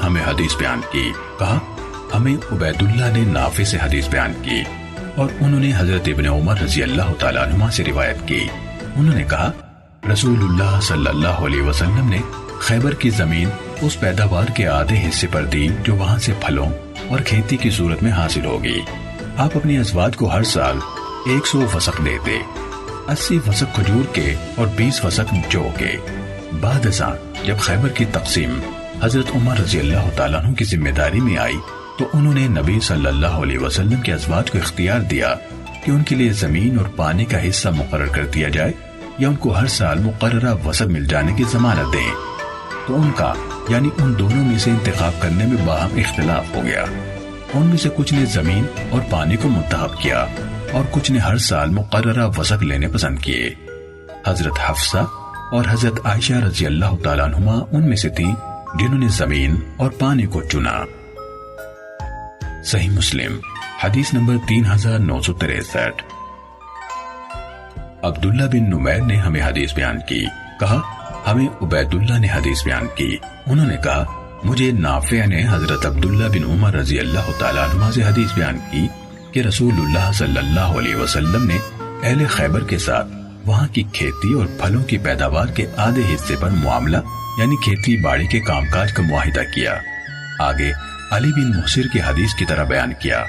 ہمیں حدیث بیان کی، کہا ہمیں عبید اللہ نے نافع سے حدیث بیان کی، اور انہوں نے حضرت ابن عمر رضی اللہ تعالیٰ عنہما سے روایت کی۔ انہوں نے کہا رسول اللہ صلی اللہ علیہ وسلم نے خیبر کی زمین اس پیداوار کے آدھے حصے پر دی جو وہاں سے پھلوں اور کھیتی کی صورت میں حاصل ہوگی۔ آپ اپنی ازواج کو ہر سال 100 وسق دیتے، 80 وسق کھجور کے اور 20 وسق جو کے۔ بعد ازاں جب خیبر کی تقسیم حضرت عمر رضی اللہ تعالیٰ عنہ کی ذمہ داری میں آئی تو انہوں نے نبی صلی اللہ علیہ وسلم کے ازواج کو اختیار دیا کہ ان کے لیے زمین اور پانی کا حصہ مقرر کر دیا جائے یا ان کو ہر سال مقررہ وسق مل جانے کی ضمانت دیں۔ تو ان کا یعنی ان دونوں میں سے انتخاب کرنے میں باہم اختلاف ہو گیا۔ ان میں سے کچھ نے زمین اور پانی کو منتخب کیا اور کچھ نے ہر سال مقررہ وسق لینے پسند کیے۔ حضرت حفصہ اور حضرت عائشہ رضی اللہ تعالیٰ عنہما ان میں سے تھیں جنہوں نے زمین اور پانی کو چنا۔ صحیح مسلم حدیث نمبر 3963۔ عبداللہ بن نمیر نے ہمیں حدیث بیان کی، کہا ہمیں عبید اللہ نے حدیث بیان کی۔ انہوں نے کہا مجھے نافع نے حضرت عبداللہ بن عمر رضی اللہ تعالیٰ عنہما سے حدیث بیان کی کہ رسول اللہ صلی اللہ علیہ وسلم نے اہل خیبر کے ساتھ وہاں کی کھیتی اور پھلوں کی پیداوار کے آدھے حصے پر معاملہ یعنی کھیتی باڑی کے کام کاج کا معاہدہ کیا۔ آگے علی بن محصر کی حدیث کی طرح بیان کیا،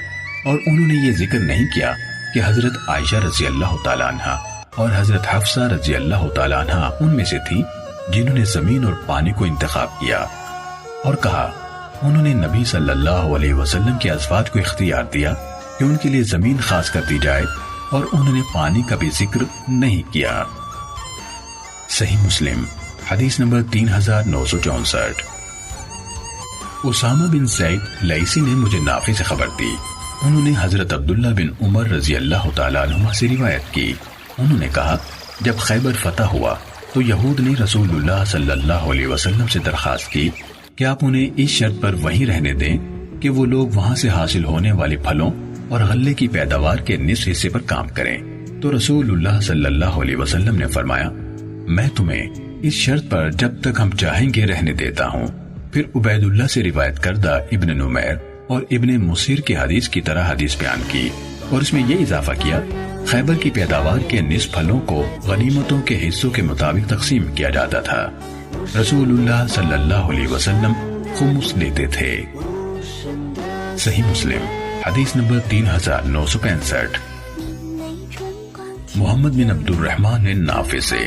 اور انہوں نے یہ ذکر نہیں کیا کہ حضرت عائشہ رضی اللہ تعالیٰ عنہ اور حضرت حفصہ رضی اللہ تعالیٰ عنہ ان میں سے تھی جنہوں نے زمین اور پانی کو انتخاب کیا، اور کہا انہوں نے نبی صلی اللہ علیہ وسلم کے ازواج کو اختیار دیا کہ ان کے لیے زمین خاص کر دی جائے، اور انہوں نے پانی کا بھی ذکر نہیں کیا۔ صحیح مسلم حدیث نمبر 3964۔ اسامہ بن زید لیثی نے مجھے نافع سے خبر دی، انہوں نے حضرت عبداللہ بن عمر رضی اللہ تعالیٰ عنہما سے روایت کی۔ انہوں نے کہا جب خیبر فتح ہوا تو یہود نے رسول اللہ صلی اللہ علیہ وسلم سے درخواست کی کہ آپ انہیں اس شرط پر وہیں رہنے دیں کہ وہ لوگ وہاں سے حاصل ہونے والے پھلوں اور غلے کی پیداوار کے نصف حصے پر کام کریں۔ تو رسول اللہ صلی اللہ علیہ وسلم نے فرمایا میں تمہیں اس شرط پر جب تک ہم چاہیں گے رہنے دیتا ہوں۔ پھر عبید اللہ سے روایت کردہ ابن نمیر اور ابن مصیر کی حدیث کی طرح حدیث بیان کی، اور اس میں یہ اضافہ کیا خیبر کی پیداوار کے نصف پھلوں کو غنیمتوں کے حصوں کے مطابق تقسیم کیا جاتا تھا۔ رسول اللہ صلی اللہ علیہ وسلم خمس لیتے تھے۔ صحیح مسلم حدیث نمبر 3965۔ محمد بن عبد الرحمن نے نافع سے،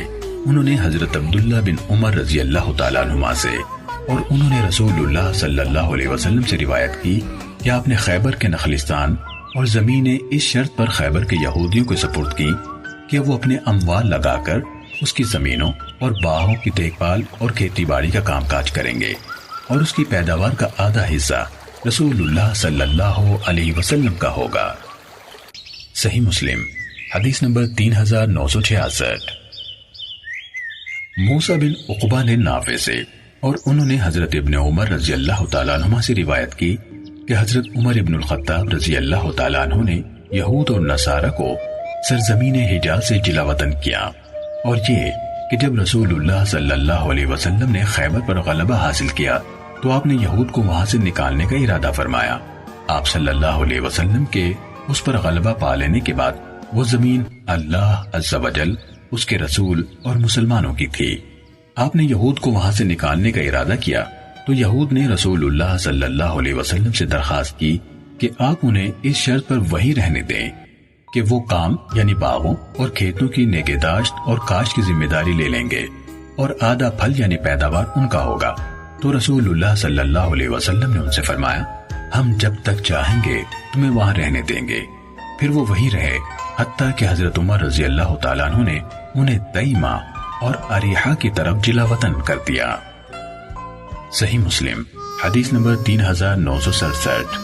انہوں نے حضرت عبداللہ بن عمر رضی اللہ تعالیٰ عنہما سے، اور انہوں نے رسول اللہ صلی اللہ علیہ وسلم سے روایت کی کہ آپ نے خیبر کے نخلستان اور زمینیں اس شرط پر خیبر کے یہودیوں کو سپرد کی کہ وہ اپنے اموال لگا کر اس کی زمینوں اور باغوں کی دیکھ بھال اور کھیتی باڑی کا کام کاج کریں گے، اور اس کی پیداوار کا آدھا حصہ رسول اللہ صلی اللہ علیہ وسلم کا ہوگا۔ صحیح مسلم حدیث نمبر 3966۔ موسیٰ بن عقبہ نے نافع سے، اور انہوں نے حضرت ابن عمر رضی اللہ تعالیٰ عنہما سے روایت کی کہ حضرت عمر ابن الخطاب رضی اللہ تعالیٰ عنہ نے یہود اور نصارہ کو سرزمین حجاز سے جلا وطن کیا، اور یہ کہ جب رسول اللہ صلی اللہ علیہ وسلم نے خیبر پر غلبہ حاصل کیا تو آپ نے یہود کو وہاں سے نکالنے کا ارادہ فرمایا۔ آپ صلی اللہ علیہ وسلم کے اس پر غلبہ پا لینے کے بعد وہ زمین اللہ عز و جل، اس کے رسول اور مسلمانوں کی تھی۔ آپ نے یہود کو وہاں سے نکالنے کا ارادہ کیا تو یہود نے رسول اللہ صلی اللہ علیہ وسلم سے درخواست کی کہ آپ انہیں اس شرط پر وہی رہنے دیں کہ وہ کام یعنی باغوں اور کھیتوں کی نگہداشت اور کاشت کی ذمہ داری لے لیں گے، اور آدھا پھل یعنی پیداوار ان کا ہوگا۔ تو رسول اللہ صلی اللہ علیہ وسلم نے ان سے فرمایا ہم جب تک چاہیں گے تمہیں وہاں رہنے دیں گے۔ پھر وہ وہی رہے حتیٰ کہ حضرت عمر رضی اللہ تعالیٰ عنہ نے انہیں تیمہ اور اریحہ کی طرف جلا وطن کر دیا۔ صحیح مسلم حدیث نمبر 3967۔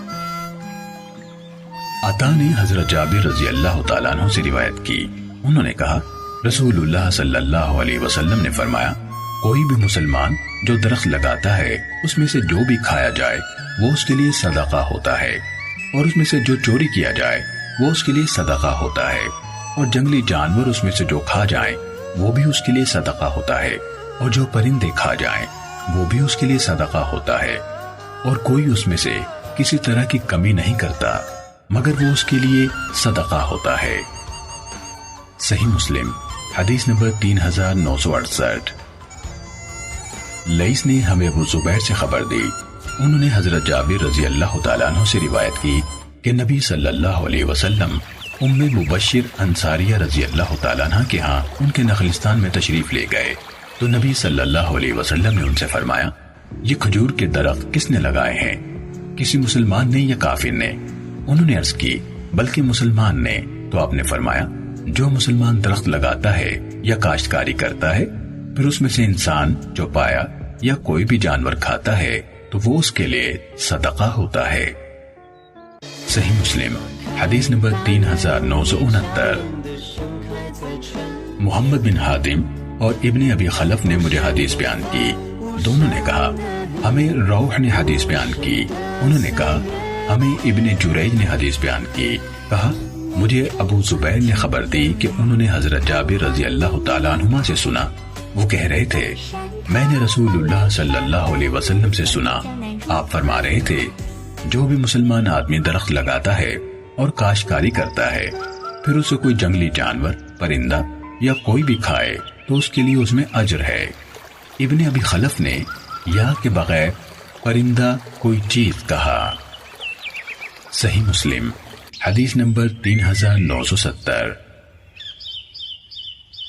عطا نے حضرت جابر رضی اللہ تعالیٰ عنہ سے روایت کی، انہوں نے کہا رسول اللہ صلی اللہ علیہ وسلم نے فرمایا کوئی بھی مسلمان جو درخت لگاتا ہے اس میں سے جو بھی کھایا جائے وہ اس کے لیے صدقہ ہوتا ہے، اور اس میں سے جو چوری کیا جائے وہ اس کے لیے صدقہ ہوتا ہے، اور جنگلی جانور اس میں سے جو کھا جائیں وہ بھی اس کے لیے صدقہ ہوتا ہے، اور جو پرندے کھا جائیں وہ بھی اس کے لیے صدقہ ہوتا ہے۔ اور کوئی اس میں سے کسی طرح کی کمی نہیں کرتا مگر وہ اس کے لیے صدقہ ہوتا ہے۔ صحیح مسلم حدیث نمبر 3968۔ لیث نے ہمیں ابو زبیر سے خبر دی، انہوں نے حضرت جابر رضی اللہ تعالیٰ عنہ سے روایت کی کہ نبی صلی اللہ علیہ وسلم ام مبشر انصاریہ رضی اللہ تعالیٰ عنہ کے ہاں ان کے نخلستان میں تشریف لے گئے تو نبی صلی اللہ علیہ وسلم نے ان سے فرمایا، یہ کھجور کے درخت کس نے لگائے ہیں؟ کسی مسلمان نے یا کافر نے؟ انہوں نے عرض کی بلکہ مسلمان نے۔ تو آپ نے فرمایا، جو مسلمان درخت لگاتا ہے یا کاشتکاری کرتا ہے پھر اس میں سے انسان جو پایا یا کوئی بھی جانور کھاتا ہے تو وہ اس کے لیے صدقہ ہوتا ہے۔ صحیح مسلم حدیث نمبر 3969۔ محمد بن حاتم اور ابن ابی خلف نے مجھے حدیث بیان کی، دونوں نے کہا ہمیں روح نے حدیث بیان کی، انہوں نے کہا ہمیں ابن جریج نے حدیث بیان کی، کہا مجھے ابو زبیر نے خبر دی کہ انہوں نے حضرت جابر رضی اللہ تعالیٰ عنہما سے سنا، وہ کہہ رہے تھے میں نے رسول اللہ صلی اللہ علیہ وسلم سے سنا، آپ فرما رہے تھے جو بھی مسلمان آدمی درخت لگاتا ہے اور کاشتکاری کرتا ہے پھر اسے کوئی جنگلی جانور، پرندہ یا کوئی بھی کھائے تو اس کے لیے اس میں اجر ہے۔ ابن ابی خلف نے یا کے بغیر پرندہ کوئی چیز کہا۔ صحیح مسلم حدیث نمبر 3970۔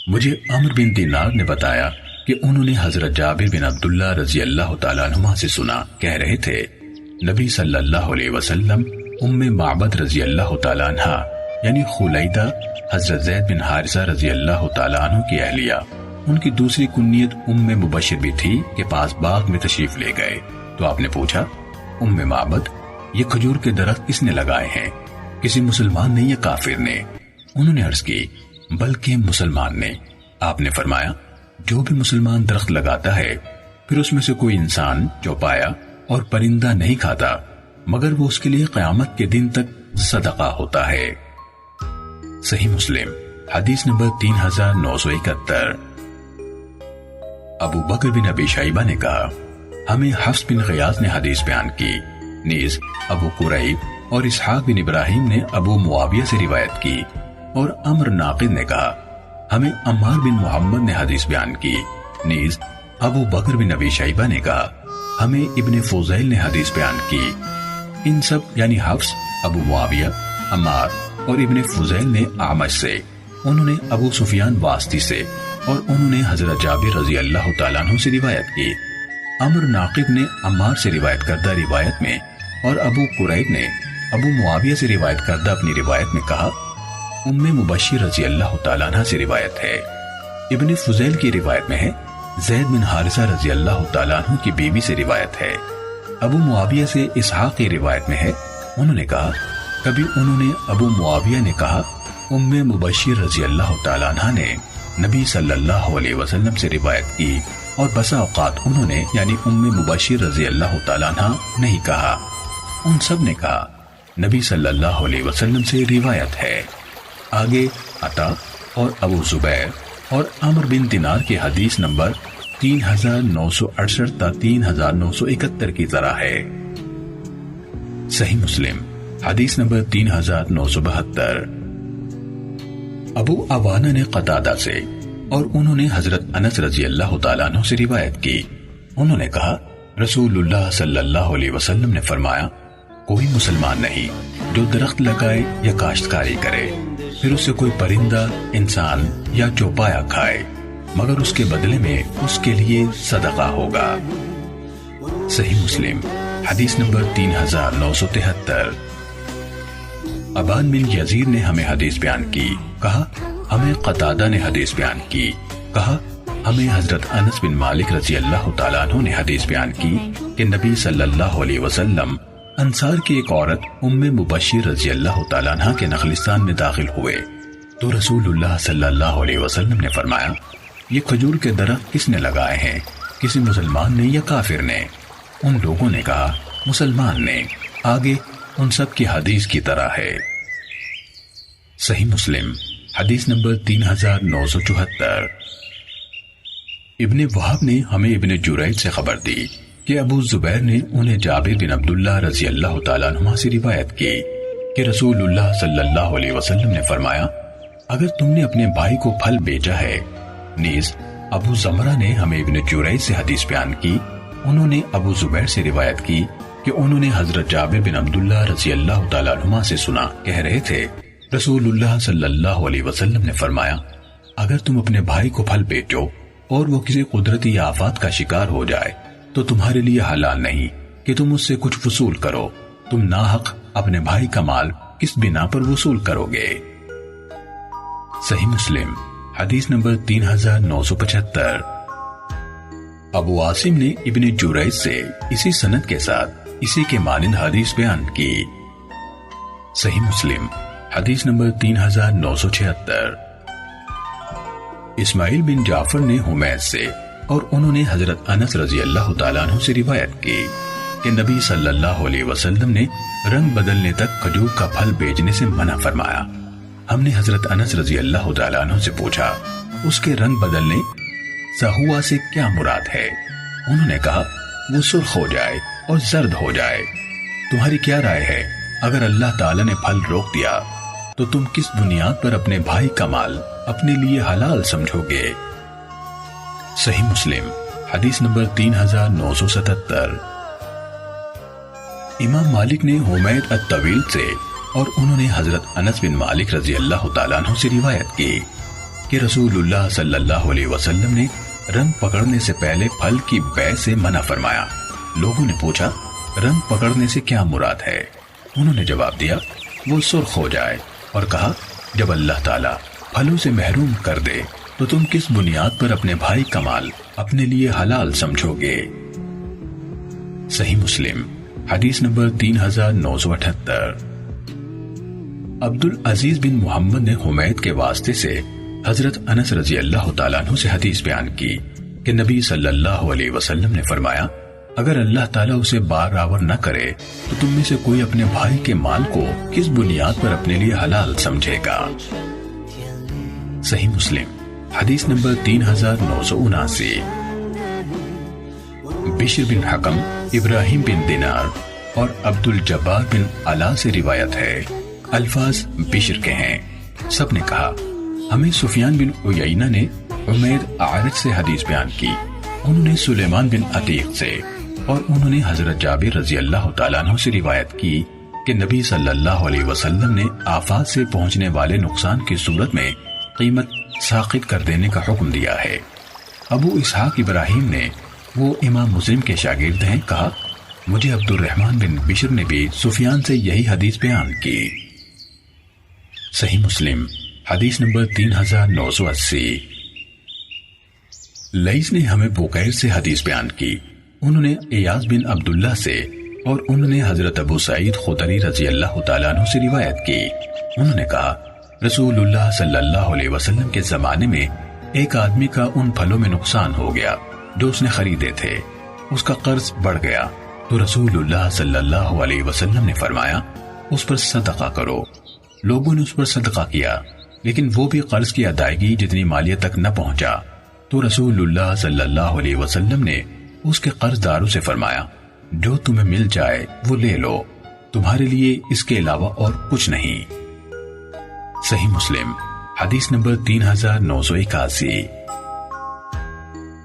مجھے عمرو بن دینار نے بتایا کہ انہوں نے حضرت جابر بن عبداللہ رضی اللہ تعالیٰ عنہما سے سنا، کہہ رہے تھے نبی صلی اللہ علیہ وسلم ام معبد رضی اللہ تعالیٰ عنہ یعنی خلیدہ حضرت زید بن حارثہ رضی اللہ تعالیٰ عنہ کی اہلیہ، ان کی دوسری کنیت ام مبشر بھی تھی، کے پاس باغ میں تشریف لے گئے تو آپ نے پوچھا ام معبد یہ کھجور کے درخت کس نے لگائے ہیں؟ کسی مسلمان نے یا کافر نے؟ انہوں نے عرض کی بلکہ مسلمان نے۔ آپ نے فرمایا جو بھی مسلمان درخت لگاتا ہے پھر اس میں سے کوئی انسان جو پایا اور پرندہ نہیں کھاتا مگر وہ اس کے لیے قیامت کے دن تک صدقہ ہوتا ہے۔ صحیح مسلم حدیث نمبر 3971۔ ابو بکر بن ابی شیبہ نے کہا ہمیں حفص بن غیاث نے حدیث بیان کی، نیز ابو قریب اور اسحاق بن ابراہیم نے ابو معاویہ سے روایت کی، اور عمر ناقد نے کہا ہمیں عمار بن محمد نے حدیث بیان کی، نیز ابو بکر بن ابی شیبہ نے کہا ہمیں ابن فضیل نے حدیث بیان کی۔ ان سب یعنی حفص، ابو معاویہ، عمار اور ابن فضیل نے اعمش سے، انہوں نے ابو سفیان واسطی سے اور انہوں نے حضرت جابر رضی اللہ تعالیٰ عنہ سے روایت کی۔ عمر ناقد نے عمار سے روایت کردہ روایت میں اور ابو قریب نے ابو معاویہ سے روایت کردہ اپنی روایت میں کہا ام مبشر رضی اللہ تعالیٰ عنہ سے روایت ہے۔ ابن فضیل کی روایت میں ہے زید بن حارثہ رضی اللہ تعالیٰ عنہ کی بیوی سے روایت ہے۔ ابو معاویہ سے اسحاق کی روایت میں ہے، انہوں نے کہا کبھی انہوں نے ابو معاویہ نے کہا ام مبشر رضی اللہ تعالیٰ عنہ نے نبی صلی اللہ علیہ وسلم سے روایت کی، اور بسا اوقات انہوں نے یعنی ام مبشر رضی اللہ تعالیٰ عنہ نہیں کہا، ان سب نے کہا نبی صلی اللہ علیہ وسلم سے روایت ہے۔ آگے عطا اور ابو زبیر اور عمر بن دینار کی حدیث نمبر 3968 تا 3971 کی طرح ہے۔ صحیح مسلم حدیث نمبر 3972۔ ابو عوانہ نے قتادہ سے اور انہوں نے حضرت انس رضی اللہ تعالیٰ عنہ سے روایت کی، انہوں نے کہا رسول اللہ صلی اللہ علیہ وسلم نے فرمایا کوئی مسلمان نہیں جو درخت لگائے یا کاشتکاری کرے پھر اسے کوئی پرندہ، انسان یا چوپایا کھائے مگر اس کے بدلے میں اس کے لیے صدقہ ہوگا۔ صحیح مسلم حدیث نمبر 3973۔ ابان بن یزید نے ہمیں حدیث بیان کی، کہا ہمیں قتادہ نے حدیث بیان کی، کہا ہمیں حضرت انس بن مالک رضی اللہ تعالیٰ عنہ نے حدیث بیان کی کہ نبی صلی اللہ علیہ وسلم انصار کی ایک عورت ام مبشر رضی اللہ تعالیٰ عنہ کے نخلستان میں داخل ہوئے تو رسول اللہ صلی اللہ علیہ وسلم نے فرمایا یہ کھجور کے درخت کس نے لگائے ہیں؟ کسی مسلمان نے یا کافر نے؟ ان لوگوں نے کہا مسلمان نے۔ آگے ان سب کی حدیث کی طرح ہے۔ صحیح مسلم حدیث نمبر 3974۔ ابن وہب نے ہمیں ابن جریج سے خبر دی کہ ابو زبیر نے انہیں جابر بن عبداللہ رضی اللہ تعالیٰ عنہ سے روایت کی کہ رسول اللہ صلی اللہ علیہ وسلم نے فرمایا اگر تم نے اپنے بھائی کو پھل بیچا ہے۔ نیز ابو زمرہ نے ہمیں ابن جریج سے حدیث بیان کی، انہوں نے ابو زبیر سے روایت کی کہ انہوں نے حضرت جابر بن عبداللہ رضی اللہ تعالیٰ عنہ سے سنا، کہہ رہے تھے رسول اللہ صلی اللہ علیہ وسلم نے فرمایا اگر تم اپنے بھائی کو پھل بیچو اور وہ کسی قدرتی آفات کا شکار ہو جائے تو تمہارے لیے حلال نہیں کہ تم اس سے کچھ وصول کرو، تم ناحق اپنے بھائی کا مال کس بنا پر وصول کرو گے؟ صحیح مسلم حدیث نمبر 3975۔ ابو عاصم نے ابن جریج سے اسی سند کے ساتھ اسی کے مانند حدیث بیان کی۔ صحیح مسلم حدیث نمبر 3976۔ اسماعیل بن جعفر نے حمید سے اور انہوں نے حضرت انس رضی اللہ تعالیٰ عنہ سے روایت کی کہ نبی صلی اللہ علیہ وسلم نے رنگ بدلنے تک کھجور کا پھل بیچنے سے منع فرمایا۔ ہم نے حضرت انس رضی اللہ تعالیٰ عنہ سے پوچھا اس کے رنگ بدلنے سہوا سے کیا مراد ہے؟ انہوں نے کہا وہ سرخ ہو جائے اور زرد ہو جائے۔ تمہاری کیا رائے ہے اگر اللہ تعالیٰ نے پھل روک دیا تو تم کس بنیاد پر اپنے بھائی کا مال اپنے لیے حلال سمجھو گے؟ صحیح مسلم حدیث نمبر 3977۔ امام مالک نے حمید الطویل سے اور انہوں نے حضرت انس بن مالک رضی اللہ تعالیٰ عنہ سے روایت کی کہ رسول اللہ صلی اللہ علیہ وسلم نے رنگ پکڑنے سے پہلے پھل کی بیع سے منع فرمایا۔ لوگوں نے پوچھا رنگ پکڑنے سے کیا مراد ہے؟ انہوں نے جواب دیا وہ سرخ ہو جائے، اور کہا جب اللہ تعالیٰ پھلوں سے محروم کر دے تو تم کس بنیاد پر اپنے بھائی کا مال اپنے لیے حلال سمجھو گے؟ صحیح مسلم حدیث نمبر 3978۔ عبد العزیز بن محمد نے حمید کے واسطے سے حضرت انس رضی اللہ تعالیٰ عنہ سے حدیث بیان کی کہ نبی صلی اللہ علیہ وسلم نے فرمایا اگر اللہ تعالیٰ اسے بار آور نہ کرے تو تم میں سے کوئی اپنے بھائی کے مال کو کس بنیاد پر اپنے لیے حلال سمجھے گا؟ صحیح مسلم حدیث نمبر 3979۔ بشر بن حکم، ابراہیم بن دینار اور عبد الجبار بن علا سے روایت ہے، الفاظ بشر کے ہیں۔ سب نے کہا ہمیں سفیان بن عیینہ نے حمید اعرج سے حدیث بیان کی، انہوں نے سلیمان بن عتیق سے اور انہوں نے حضرت جابر رضی اللہ تعالیٰ عنہ سے روایت کی کہ نبی صلی اللہ علیہ وسلم نے آفات سے پہنچنے والے نقصان کی صورت میں قیمت ساقط کر دینے کا حکم دیا ہے۔ ابو اسحاق ابراہیم نے، وہ امام مسلم کے شاگرد ہیں، کہا مجھے عبد الرحمن بن بشر نے بھی سفیان سے یہی حدیث بیان کی۔ صحیح مسلم حدیث نمبر 3980۔ لیث نے ہمیں بکیر سے حدیث بیان کی، انہوں نے ایاز بن عبداللہ سے اور انہوں نے حضرت ابو سعید خدری رضی اللہ تعالیٰ عنہ سے روایت کی، انہوں نے کہا رسول اللہ صلی اللہ علیہ وسلم کے زمانے میں ایک آدمی کا ان پھلوں میں نقصان ہو گیا جو اس نے خریدے تھے، اس کا قرض بڑھ گیا تو رسول اللہ صلی اللہ علیہ وسلم نے فرمایا اس پر صدقہ کرو۔ لوگوں نے اس پر صدقہ کیا لیکن وہ بھی قرض کی ادائیگی جتنی مالیت تک نہ پہنچا تو رسول اللہ صلی اللہ علیہ وسلم نے اس کے قرض داروں سے فرمایا جو تمہیں مل جائے وہ لے لو، تمہارے لیے اس کے علاوہ اور کچھ نہیں۔ صحیح مسلم حدیث نمبر 3981۔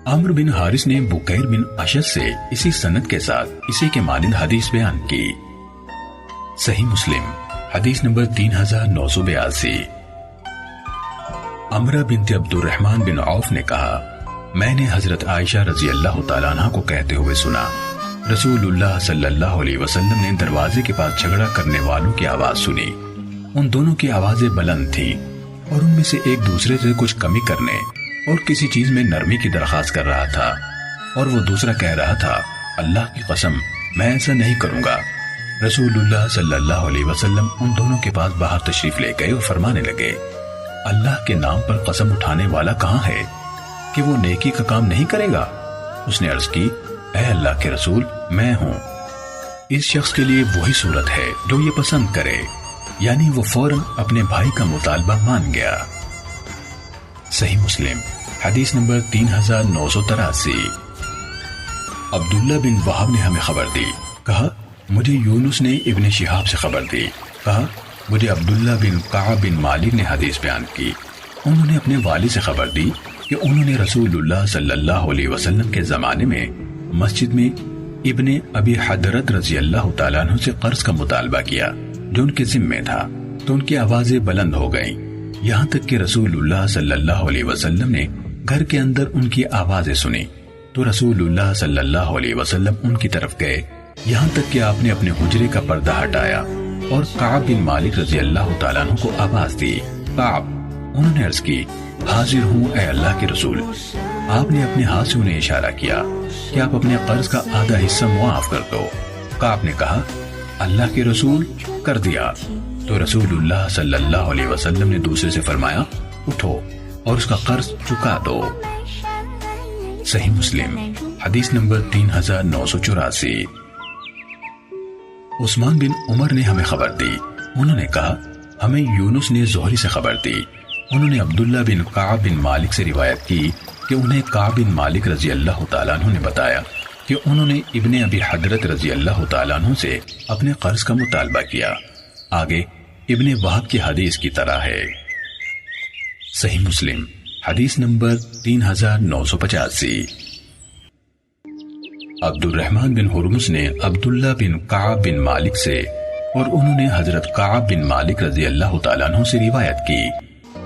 عمرو بن حارث نے بکیر بن اشد سے اسی سند کے ساتھ اسی کے مانند حدیث بیان کی۔ صحیح مسلم حدیث نمبر 3982۔ عمرہ بنت عبد الرحمن بن عوف نے کہا میں نے حضرت عائشہ رضی اللہ تعالیٰ عنہ کو کہتے ہوئے سنا رسول اللہ صلی اللہ علیہ وسلم نے دروازے کے پاس جھگڑا کرنے والوں کی آواز سنی، ان دونوں کی آوازیں بلند تھیں اور ان میں سے ایک دوسرے سے کچھ کمی کرنے اور کسی چیز میں نرمی کی درخواست کر رہا تھا، اور وہ دوسرا کہہ رہا تھا اللہ کی قسم میں ایسا نہیں کروں گا۔ رسول اللہ صلی اللہ علیہ وسلم ان دونوں کے پاس باہر تشریف لے گئے اور فرمانے لگے اللہ کے نام پر قسم اٹھانے والا کہاں ہے کہ وہ نیکی کا کام نہیں کرے گا؟ اس نے عرض کی اے اللہ کے رسول میں ہوں۔ اس شخص کے لیے وہی صورت ہے جو یہ پسند کرے، یعنی وہ فوراً اپنے بھائی کا مطالبہ مان گیا۔ صحیح مسلم حدیث نمبر 3983۔ عبداللہ بن وہب نے ہمیں خبر دی، کہا مجھے یونس نے ابن شہاب سے خبر دی، کہا مجھے عبداللہ بن کعب بن مالک نے حدیث بیان کی، انہوں نے اپنے والد سے خبر دی کہ انہوں نے رسول اللہ صلی اللہ علیہ وسلم کے زمانے میں مسجد میں ابن ابی حضرت رضی اللہ تعالیٰ عنہ سے قرض کا مطالبہ کیا جو ان کے ذمے تھا، تو ان کی آوازیں بلند ہو گئیں، یہاں تک کہ رسول اللہ صلی اللہ علیہ وسلم نے گھر کے اندر ان کی آوازیں سنی تو رسول اللہ صلی اللہ علیہ وسلم ان کی طرف گئے، یہاں تک کہ آپ نے اپنے حجرے کا پردہ ہٹایا اور کعب بن مالک رضی اللہ تعالیٰ عنہ کو آواز دی، کعب، انہوں نے عرض کی حاضر ہوں اے اللہ کے رسول۔ آپ نے اپنے ہاتھ سے انہیں اشارہ کیا کہ آپ اپنے قرض کا آدھا حصہ معاف کر دو۔ کعب نے کہا اللہ کے رسول، کر دیا۔ تو رسول اللہ صلی اللہ علیہ وسلم نے دوسرے سے فرمایا اٹھو اور اس کا قرض چکا دو۔ صحیح مسلم حدیث نمبر 3984۔ عثمان بن عمر نے ہمیں خبر دی، انہوں نے کہا ہمیں یونس نے زہری سے خبر دی، انہوں نے عبداللہ بن کعب بن مالک سے روایت کی کہ انہیں کعب بن مالک رضی اللہ تعالیٰ عنہ نے بتایا کہ انہوں نے ابن ابی حضرت رضی اللہ تعالیٰ عنہ سے اپنے قرض کا مطالبہ کیا۔ آگے ابن وہب کی حدیث کی طرح ہے۔ صحیح مسلم حدیث نمبر 3985۔ عبد الرحمن بن ہرمز نے عبداللہ بن کعب بن مالک سے اور انہوں نے حضرت کعب بن مالک رضی اللہ تعالیٰ عنہ سے روایت کی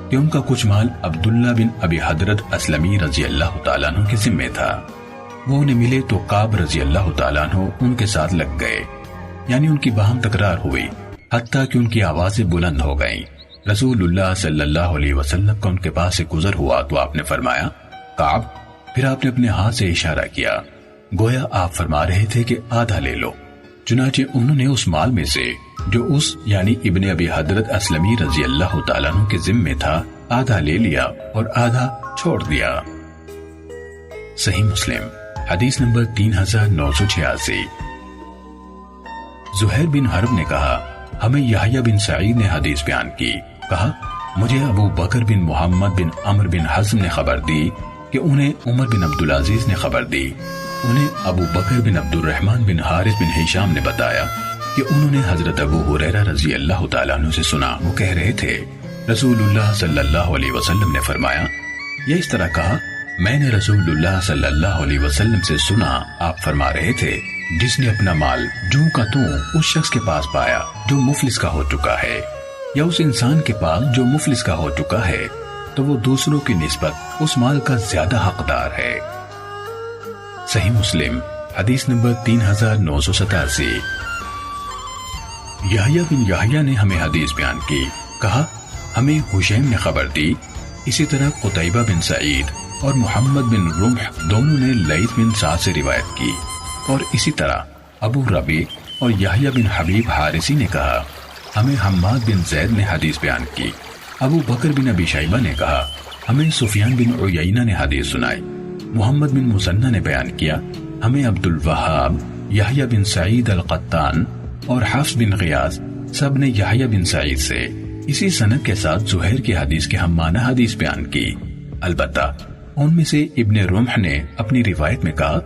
کہ ان کا کچھ مال عبداللہ بن ابی حضرت اسلمی رضی اللہ تعالیٰ عنہ کے ذمے تھا، وہ انہیں ملے تو کعب رضی اللہ تعالیٰ عنہ ان کے ساتھ لگ گئے، یعنی ان کی باہم تکرار ہوئی حتیٰ کہ ان کی آوازیں بلند ہو گئیں۔ رسول اللہ صلی اللہ علیہ وسلم کا ان کے پاس سے گزر ہوا تو آپ نے فرمایا کعب، پھر آپ نے اپنے ہاتھ سے اشارہ کیا گویا آپ فرما رہے تھے کہ آدھا لے لو، چنانچہ انہوں نے اس مال میں سے جو اس یعنی ابن ابی حضرت اسلمی رضی اللہ تعالیٰ عنہ کے ذمے تھا آدھا لے لیا اور آدھا چھوڑ دیا۔ صحیح مسلم حدیث نمبر 3986۔ زہیر بن حرب نے کہا ہمیں یحییٰ بن سعید نے حدیث بیان کی، کہا مجھے ابو بکر بن محمد بن عمر بن حزم نے خبر دی کہ انہیں عمر بن عبدالعزیز نے خبر دی، انہیں ابو بکر بن عبد الرحمن بن حارث بن ہشام نے بتایا کہ انہوں نے حضرت ابو ہریرہ رضی اللہ تعالیٰ عنہ سے سنا، وہ کہہ رہے تھے رسول اللہ صلی اللہ علیہ وسلم نے فرمایا، یہ اس طرح کہا میں نے رسول اللہ صلی اللہ علیہ وسلم سے سنا، آپ فرما رہے تھے جس نے اپنا مال جوں کا توں اس شخص کے پاس پایا جو مفلس کا ہو چکا ہے، یا اس انسان کے پاس جو مفلس کا ہو چکا ہے، تو وہ دوسروں کی نسبت اس مال کا زیادہ حقدار ہے۔ صحیح مسلم حدیث نمبر 3987۔ یحییٰ بن یحییٰ نے ہمیں حدیث بیان کی، کہا ہمیں حشیم نے خبر دی، اسی طرح قتیبہ بن سعید اور محمد بن رمح دونوں نے لیث بن سعد سے روایت کی، اور اسی طرح ابو ربیع اور یحییٰ بن حبیب حارثی نے کہا ہمیں حماد بن زید نے حدیث بیان کی۔ ابو بکر بن ابی شیبہ نے کہا ہمیں سفیان بن عیینہ نے حدیث سنائی۔ محمد بن مسنہ نے بیان کیا ہمیں عبد الوہاب، یحییٰ بن سعید القطان اور حفص بن غیاث سب نے یحییٰ بن سعید سے اسی سند کے ساتھ زہیر کی حدیث کے ہم معنی حدیث بیان کی، البتہ ان میں سے ابن رمح نے اپنی روایت میں کہا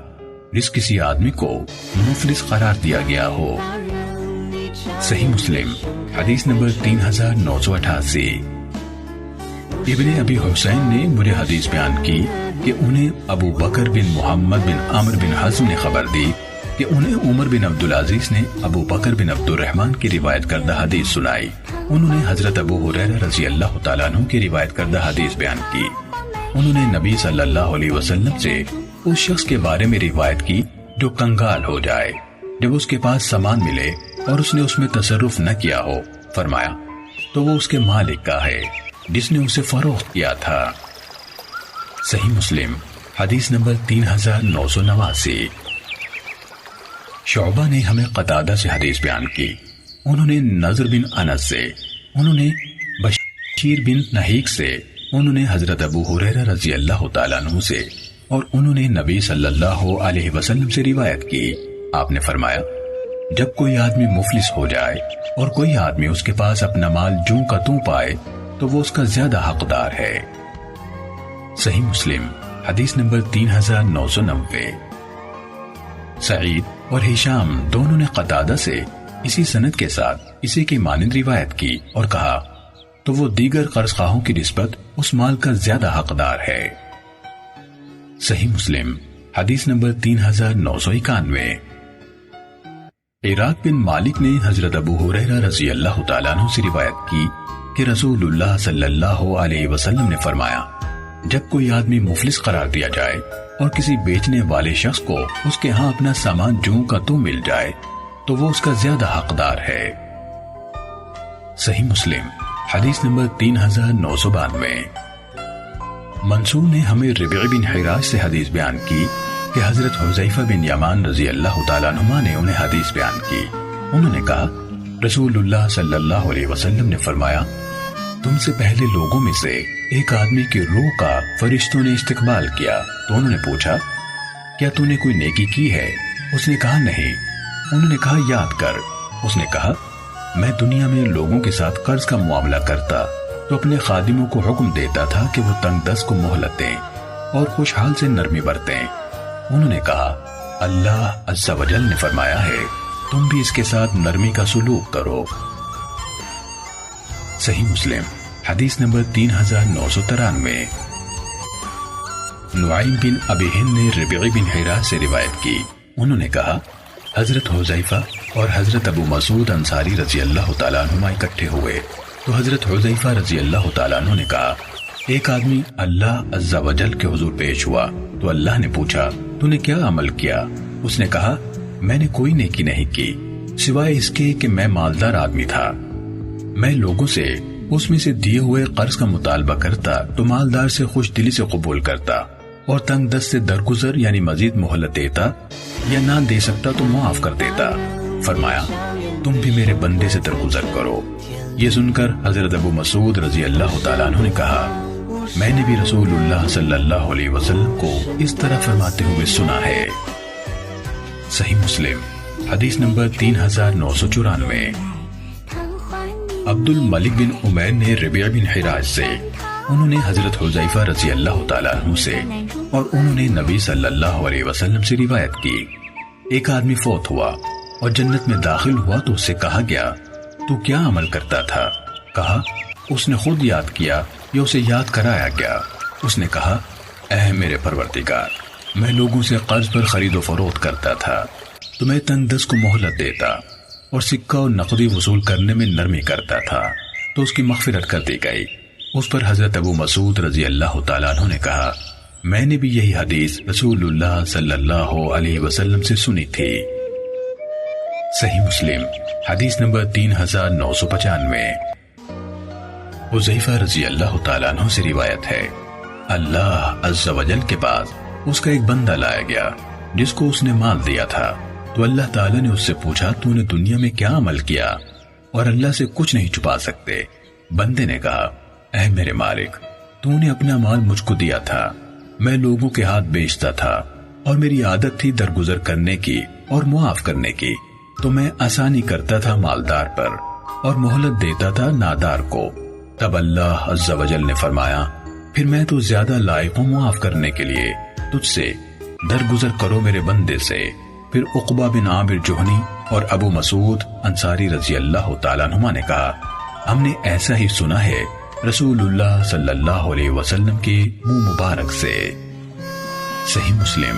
جس کسی آدمی کو مفلس قرار دیا گیا ہو۔ صحیح مسلم حدیث نمبر 3988۔ ابن ابی حسین نے مجھے حدیث بیان کی کہ انہیں ابو بکر بن محمد بن عمر بن حزم نے خبر دی کہ انہیں عمر بن عبدالعزیز نے ابو بکر بن عبد الرحمن کی روایت کردہ حدیث سنائی، انہوں نے حضرت ابو ہریرہ رضی اللہ تعالیٰ عنہ کی روایت کردہ حدیث بیان کی، انہوں نے نبی صلی اللہ علیہ وسلم سے اس شخص کے بارے میں روایت کی جو کنگال ہو جائے، جب اس کے پاس سامان ملے اور اس نے اس میں تصرف نہ کیا ہو، فرمایا تو وہ اس کے مالک کا ہے جس نے اسے فروخت کیا تھا۔ صحیح مسلم حدیث نمبر 3989۔ شعبہ نے ہمیں قتادہ سے حدیث بیان کی، انہوں نے نضر بن انس سے، انہوں نے بشیر بن نحیق سے، انہوں نے حضرت ابو ہریرہ رضی اللہ تعالیٰ عنہ سے، اور انہوں نے نبی صلی اللہ علیہ وسلم سے روایت کی، آپ نے فرمایا جب کوئی آدمی مفلس ہو جائے اور کوئی آدمی اس کے پاس اپنا مال جوں کا توں پائے تو وہ اس کا زیادہ حقدار ہے۔ صحیح مسلم حدیث نمبر 3990۔ سعید اور ہشام دونوں نے قتادہ سے اسی سند کے ساتھ اسی کی مانند روایت کی اور کہا تو وہ دیگر قرض خواہوں کی نسبت اس مال کا زیادہ حقدار ہے۔ صحیح مسلم حدیث نمبر 3991۔ عراق بن مالک نے حضرت ابو ہریرہ رضی اللہ تعالیٰ عنہ سے روایت کی کہ رسول اللہ صلی اللہ علیہ وسلم نے فرمایا، جب کوئی آدمی مفلس قرار دیا جائے اور کسی بیچنے والے شخص کو اس کے ہاں اپنا سامان جوں کا تو مل جائے تو وہ اس کا زیادہ حقدار ہے۔ صحیح مسلم حدیث نمبر 3992۔ منصور نے ہمیں ربیع بن حراش سے حدیث بیان کی کہ حضرت حذیفہ بن یمان رضی اللہ تعالیٰ عنہما نے انہیں حدیث بیان کی۔ انہوں نے کہا رسول اللہ صلی اللہ علیہ وسلم نے فرمایا، تم سے پہلے لوگوں میں سے ایک آدمی کی روح کا فرشتوں نے استقبال کیا تو انہوں نے پوچھا کیا تو نے کوئی نیکی کی ہے؟ اس نے کہا نہیں۔ انہوں نے کہا یاد کر۔ اس نے کہا میں دنیا میں لوگوں کے ساتھ قرض کا معاملہ کرتا تو اپنے خادموں کو حکم دیتا تھا کہ وہ تنگ دست کو مہلت دیں اور خوشحال سے نرمی برتیں۔ انہوں نے کہا اللہ عز و جل نے فرمایا ہے تم بھی اس کے ساتھ نرمی کا سلوک کرو۔ صحیح مسلم حدیث نمبر 3993۔ نعیم بن ابی ہند نے ربیع بن حراش سے روایت کی۔ انہوں نے کہا حضرت حذیفہ اور حضرت ابو مسعود انصاری رضی اللہ تعالیٰ عنہما اکٹھے ہوئے تو حضرت حذیفہ رضی اللہ تعالیٰ عنہ نے کہا ایک آدمی اللہ عز و جل کے حضور پیش ہوا تو اللہ نے پوچھا تو نے کیا عمل کیا؟ اس نے کہا میں نے کوئی نیکی نہیں کی سوائے اس کے کہ میں مالدار آدمی تھا، میں لوگوں سے اس میں سے دیے ہوئے قرض کا مطالبہ کرتا تو مالدار سے خوش دلی سے قبول کرتا اور تنگ دست سے درگزر یعنی مزید مہلت دیتا یا نہ دے سکتا تو معاف کر دیتا۔ فرمایا تم بھی میرے بندے سے درگزر کرو۔ یہ سن کر حضرت ابو مسعود رضی اللہ تعالیٰ عنہ نے کہا میں نے بھی رسول اللہ صلی اللہ علیہ وسلم کو اس طرح فرماتے ہوئے سنا ہے۔ صحیح مسلم حدیث نمبر 3994۔ عبد الملک بن عمیر نے ربیع بن حراش سے، انہوں نے حضرت حذیفہ رضی اللہ تعالیٰ عنہ سے اور انہوں نے نبی صلی اللہ علیہ وسلم سے روایت کی ایک آدمی فوت ہوا اور جنت میں داخل ہوا تو اس سے کہا گیا تو کیا عمل کرتا تھا؟ کہا اس نے خود یاد کیا یا اسے یاد کرایا گیا۔ اس نے کہا اے میرے پروردگار میں لوگوں سے قرض پر خرید و فروخت کرتا تھا تو میں تنگ دست کو مہلت دیتا اور سکہ اور نقدی وصول کرنے میں نرمی کرتا تھا تو اس کی مغفرت کر دی گئی۔ اس پر حضرت ابو مسعود رضی اللہ تعالیٰ عنہ نے کہا میں نے بھی یہی حدیث رسول اللہ صلی اللہ علیہ وسلم سے سنی تھی۔ صحیح مسلم حدیث نمبر 3995۔ حذیفہ رضی اللہ تعالیٰ عنہ سے روایت ہے اللہ عز و جل کے پاس اس کا ایک بندہ لایا گیا جس کو اس نے مال دیا تھا تو اللہ تعالیٰ نے اس سے پوچھا تو نے دنیا میں کیا عمل کیا اور اللہ سے کچھ نہیں چھپا سکتے؟ بندے نے کہا اے میرے مالک تو نے اپنا مال مجھ کو دیا تھا، میں لوگوں کے ہاتھ بیچتا تھا اور میری عادت تھی درگزر کرنے کی اور معاف کرنے کی تو میں آسانی کرتا تھا مالدار پر اور مہلت دیتا تھا نادار کو۔ تب اللہ عز و جل نے فرمایا پھر میں تو زیادہ لائق ہوں معاف کرنے کے لیے، تجھ سے درگزر کرو میرے بندے سے۔ پھر عقبہ بن عامر جوہنی اور ابو مسعود انصاری رضی اللہ تعالیٰ عنہما نے کہا ہم نے ایسا ہی سنا ہے رسول اللہ صلی اللہ علیہ وسلم کے منہ مبارک سے۔ صحیح مسلم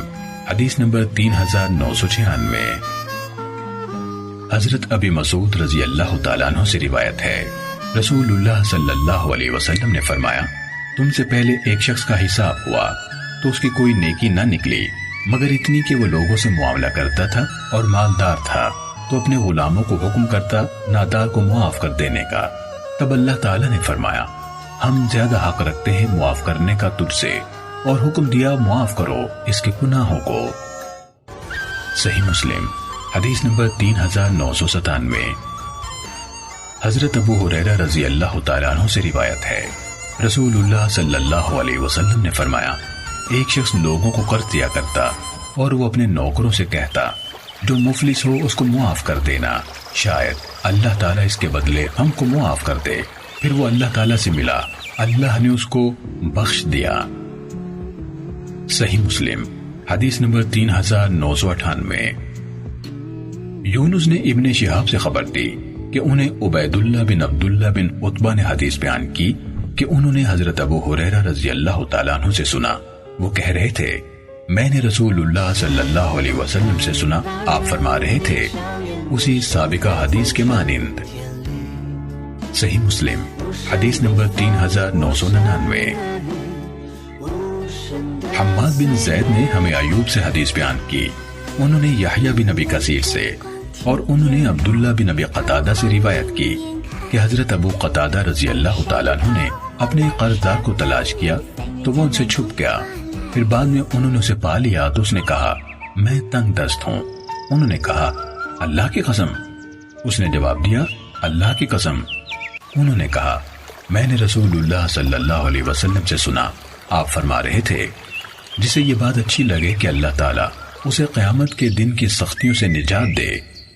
حدیث نمبر 3996۔ حضرت ابی مسعود رضی اللہ تعالیٰ عنہ سے روایت ہے رسول اللہ صلی اللہ علیہ وسلم نے فرمایا تم سے پہلے ایک شخص کا حساب ہوا تو اس کی کوئی نیکی نہ نکلی مگر اتنی کہ وہ لوگوں سے معاملہ کرتا تھا اور مالدار تھا تو اپنے غلاموں کو حکم کرتا نادار کو معاف کر دینے کا۔ تب اللہ تعالیٰ نے فرمایا ہم زیادہ حق رکھتے ہیں معاف کرنے کا تجھ سے اور حکم دیا معاف کرو اس کے گناہوں کو۔ صحیح مسلم حدیث نمبر 3997۔ حضرت ابو ہریرہ رضی اللہ تعالیٰ عنہ سے روایت ہے رسول اللہ صلی اللہ علیہ وسلم نے فرمایا ایک شخص لوگوں کو قرض دیا کرتا اور وہ اپنے نوکروں سے کہتا جو مفلس ہو اس کو معاف کر دینا، شاید اللہ تعالیٰ اس کے بدلے ہم کو معاف کر دے۔ پھر وہ اللہ تعالیٰ سے ملا، اللہ نے اس کو بخش دیا۔ صحیح مسلم حدیث نمبر 3998۔ یونس نے ابن شہاب سے خبر دی کہ انہیں عبید اللہ بن عبداللہ بن عتبہ نے حدیث بیان کی کہ انہوں نے حضرت ابو ہریرہ رضی اللہ تعالیٰ عنہ سے سنا، وہ کہہ رہے تھے میں نے رسول اللہ صلی اللہ علیہ وسلم سے سنا، آپ فرما رہے تھے اسی سابقہ حدیث کے مانند۔ صحیح مسلم حدیث نمبر 3999۔ حماد بن زید نے ہمیں ایوب سے حدیث بیان کی، انہوں نے یحییٰ بن ابی کثیر سے اور انہوں نے عبداللہ بن ابی قتادہ سے روایت کی کہ حضرت ابو قتادہ رضی اللہ تعالیٰ عنہ نے اپنے قرضدار کو تلاش کیا تو وہ ان سے چھپ گیا، پھر بعد میں انہوں نے اسے پا لیا تو اس نے کہا میں تنگ دست ہوں۔ انہوں نے کہا اللہ کی قسم؟ اس نے جواب دیا اللہ کی قسم۔ انہوں نے کہا میں نے رسول اللہ صلی اللہ علیہ وسلم سے سنا، آپ فرما رہے تھے جسے یہ بات اچھی لگے کہ اللہ تعالیٰ اسے قیامت کے دن کی سختیوں سے نجات دے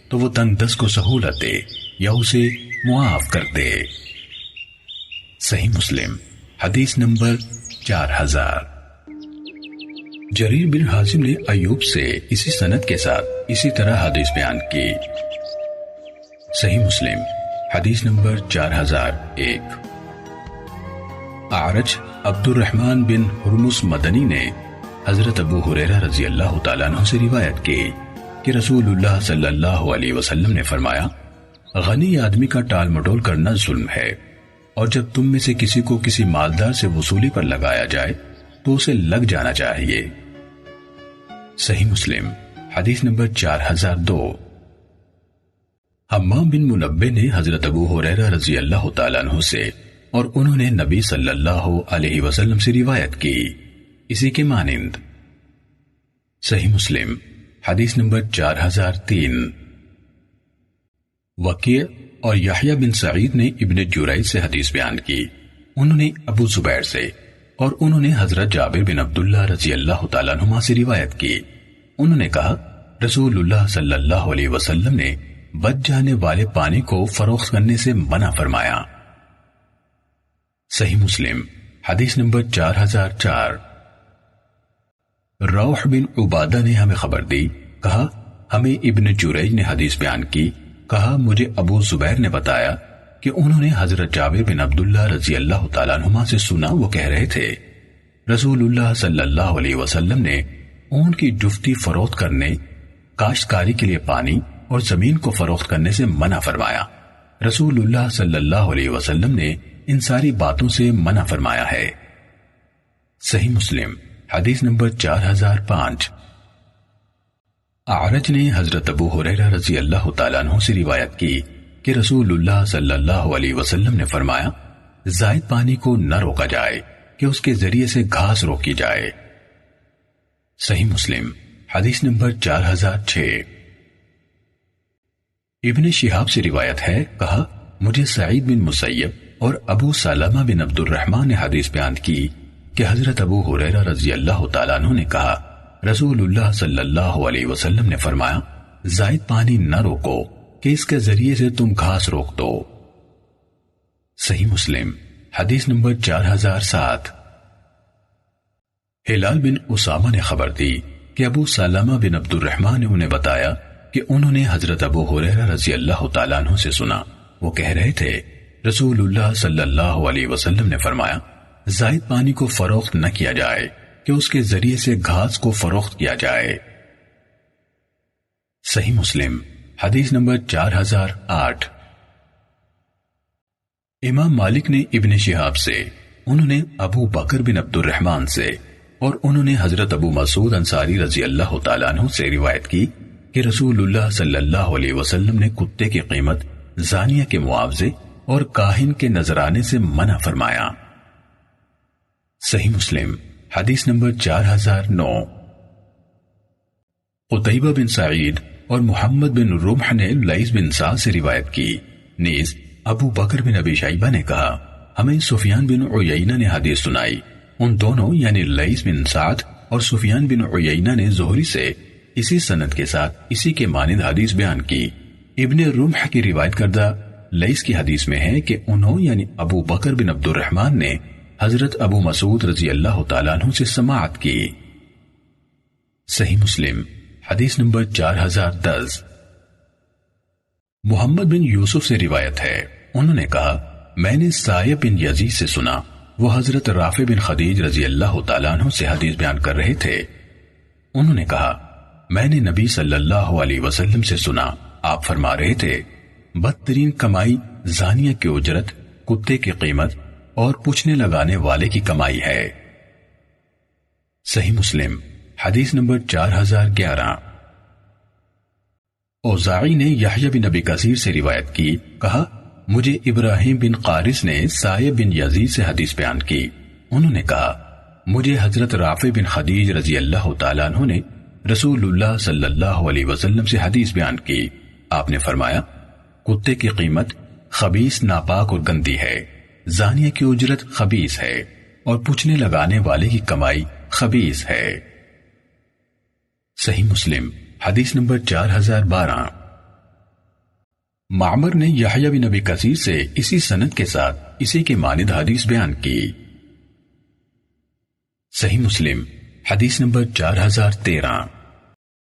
تو وہ تنگ دست کو سہولت دے یا اسے معاف کر دے۔ صحیح مسلم حدیث نمبر 4000۔ جریر بن حازم نے ایوب سے اسی سند کے ساتھ اسی طرح حدیث بیان کی۔ صحیح مسلم حدیث نمبر 4001۔ اعرج عبد الرحمن بن ہرمز مدنی نے حضرت ابو ہریرہ رضی اللہ تعالیٰ عنہ سے روایت کی کہ رسول اللہ صلی اللہ علیہ وسلم نے فرمایا غنی آدمی کا ٹال مٹول کرنا ظلم ہے، اور جب تم میں سے کسی کو کسی مالدار سے وصولی پر لگایا جائے تو اسے لگ جانا چاہیے۔ صحیح مسلم حدیث نمبر 4002۔ حمام بن منبہ نے حضرت ابو ہریرہ رضی اللہ تعالیٰ عنہ سے اور انہوں نے نبی صلی اللہ علیہ وسلم سے روایت کی اسی کے مانند۔ صحیح مسلم حدیث نمبر 4003۔ وکیع اور یحییٰ بن سعید نے ابن جریج سے حدیث بیان کی، انہوں نے ابو زبیر سے اور انہوں نے حضرت جابر بن عبداللہ رضی اللہ تعالیٰ عنہما سے روایت کی، انہوں نے کہا رسول اللہ صلی اللہ علیہ وسلم نے بچ جانے والے پانی کو فروخت کرنے سے منع فرمایا۔ صحیح مسلم حدیث نمبر 4004۔ روح بن عبادہ نے ہمیں خبر دی، کہا ہمیں ابن جریج نے حدیث بیان کی، کہا مجھے ابو زبیر نے بتایا کہ انہوں نے حضرت جابر بن عبداللہ رضی اللہ تعالیٰ عنہما سے سنا، وہ کہہ رہے تھے رسول اللہ صلی اللہ علیہ وسلم نے اون کی جفتی فروخت کرنے، کاشتکاری کے لیے پانی اور زمین کو فروخت کرنے سے منع فرمایا۔ رسول اللہ صلی اللہ علیہ وسلم نے ان ساری باتوں سے منع فرمایا ہے۔ صحیح مسلم حدیث نمبر 4005۔ اعرج نے حضرت ابو ہریرہ رضی اللہ تعالیٰ عنہ سے روایت کی کہ رسول اللہ صلی اللہ علیہ وسلم نے فرمایا زائد پانی کو نہ روکا جائے کہ اس کے ذریعے سے گھاس روکی جائے۔ صحیح مسلم حدیث نمبر 4006۔ ابن شہاب سے روایت ہے، کہا مجھے سعید بن مسیب اور ابو سلمہ بن عبد الرحمن نے حدیث بیان کی کہ حضرت ابو ہریرہ رضی اللہ تعالیٰ عنہ نے کہا رسول اللہ صلی اللہ علیہ وسلم نے فرمایا زائد پانی نہ روکو کہ اس کے ذریعے سے تم گھاس روک دو۔ صحیح مسلم حدیث نمبر 4007۔ ہلال بن اسامہ نے خبر دی کہ ابو سلمہ بن عبد الرحمن نے انہیں بتایا کہ انہوں نے حضرت ابو ہریرہ رضی اللہ تعالیٰ عنہ سے سنا، وہ کہہ رہے تھے رسول اللہ صلی اللہ علیہ وسلم نے فرمایا زائد پانی کو فروخت نہ کیا جائے کہ اس کے ذریعے سے گھاس کو فروخت کیا جائے۔ صحیح مسلم حدیث نمبر 4008۔ امام مالک نے ابن شہاب سے، انہوں نے ابو بکر بن عبد الرحمن سے اور انہوں نے حضرت ابو مسعود انصاری رضی اللہ تعالیٰ عنہ سے روایت کی کہ رسول اللہ صلی اللہ علیہ وسلم نے کتے کی قیمت، زانیہ کے معاوضے اور کاہن کے نذرانے سے منع فرمایا۔ صحیح مسلم حدیث نمبر 4009۔ قتیبہ بن سعید اور محمد بن رمح نے لیث بن سعد سے روایت کی، نیز ابو بکر بن ابی شیبہ نے کہا ہمیں سفیان بن عیینہ نے حدیث سنائی، ان دونوں یعنی لیث بن سعد اور سفیان بن عیینہ نے زہری سے اسی سند کے ساتھ اسی کے مانند حدیث بیان کی۔ ابن رمح کی روایت کردہ لیث کی حدیث میں ہے کہ انہوں یعنی ابو بکر بن عبد الرحمن نے حضرت ابو مسعود رضی اللہ تعالیٰ عنہ سے سماعت کی۔ صحیح مسلم حدیث نمبر 4010۔ محمد بن یوسف سے روایت ہے، انہوں نے کہا میں نے سائب بن یزید سے سنا، وہ حضرت رافع بن خدیج رضی اللہ تعالیٰ عنہ سے حدیث بیان کر رہے تھے۔ انہوں نے کہا میں نے نبی صلی اللہ علیہ وسلم سے سنا، آپ فرما رہے تھے بدترین کمائی زانیہ کی اجرت، کتے کی قیمت اور پوچھنے لگانے والے کی کمائی ہے۔ صحیح مسلم حدیث نمبر 4011۔ اوزاعی نے یحییٰ بن ابی کثیر سے روایت کی، کہا مجھے ابراہیم بن قارث نے سائب بن یزید سے حدیث بیان کی، انہوں نے کہا مجھے حضرت رافع بن خدیج رضی اللہ تعالیٰ عنہ نے رسول اللہ صلی اللہ علیہ وسلم سے حدیث بیان کی، آپ نے فرمایا کتے کی قیمت خبیث، ناپاک اور گندی ہے، زانیہ کی اجرت خبیث ہے، اور پوچھنے لگانے والے کی کمائی خبیث ہے۔ صحیح مسلم حدیث نمبر 4012۔ معمر نے یحییٰ بن ابی کثیر سے اسی سند کے ساتھ اسی کے مانند حدیث بیان کی۔ صحیح مسلم حدیث نمبر 4013۔